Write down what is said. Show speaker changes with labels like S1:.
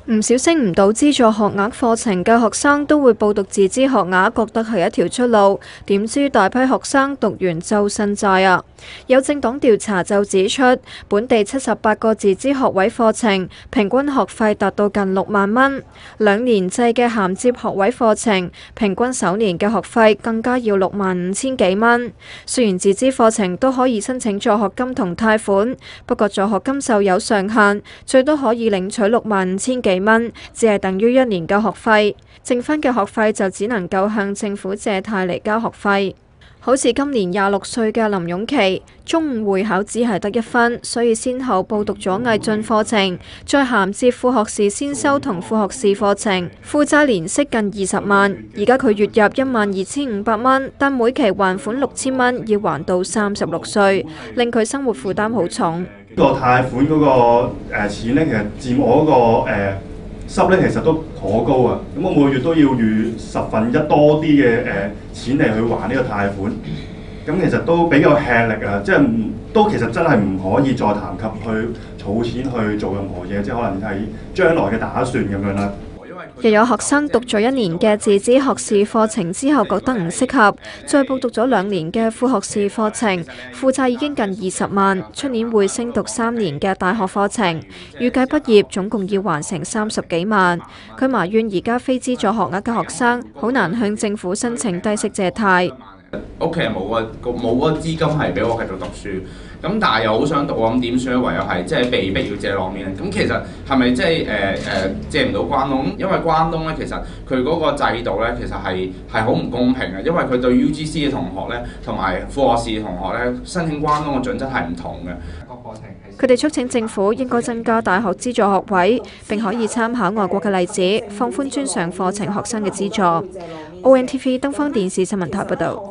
S1: 唔少升唔到資助學額課程嘅學生都會報讀自資學額，覺得係一條出路。點知大批學生讀完就呻債啊！有政黨調查就指出，本地78個自資學位課程平均學費達到近6萬蚊，2年制嘅銜接學位課程平均首年嘅學費更加要65000幾蚊。雖然自資課程都可以申請助學金同貸款，不過助學金就有上限，最多可以領取65000幾蚊，只係等於1年嘅學費，剩翻嘅學費就只能夠向政府借貸嚟交學費。好似今年26歲嘅林永琪，中五會考只係得1分，所以先後報讀咗毅進課程，再銜接副學士先修同副學士課程，負債年息近20萬。而家佢月入12500蚊，但每期還款6000蚊，要還到36歲，令佢生活負擔好重。
S2: 個貸款嗰個錢咧，其實佔我嗰個濕咧，其實都頗高啊！咁我每月都要預1/10多啲嘅錢嚟去還呢個貸款，咁其實都比較吃力啊！即係都其實真係唔可以再談及去儲錢去做任何嘢，即係可能係將來嘅打算咁樣啦。
S1: 又有學生讀咗1年嘅自資學士課程之後覺得唔適合，再報讀咗2年嘅副學士課程，負債已經近20萬，出年會升讀3年嘅大學課程，預計畢業總共要還成30幾萬。佢埋怨而家非資助學額嘅學生好難向政府申請低息借貸。
S3: 屋企人冇個資金係俾我繼續讀書，咁但係又好想讀，咁點算咧？唯有係即係被逼要借落面。咁其實係咪即係借唔到關東？因為關東咧，其實佢嗰個制度咧，其實係好唔公平嘅，因為佢對 UGC 嘅同學咧，同埋副學士嘅同學咧，申請關東嘅準則係唔同嘅。
S1: 佢哋促請政府應該增加大學資助學位，並可以參考外國嘅例子，放寬專上課程學生嘅資助。ONTV 東方電視新聞台報道。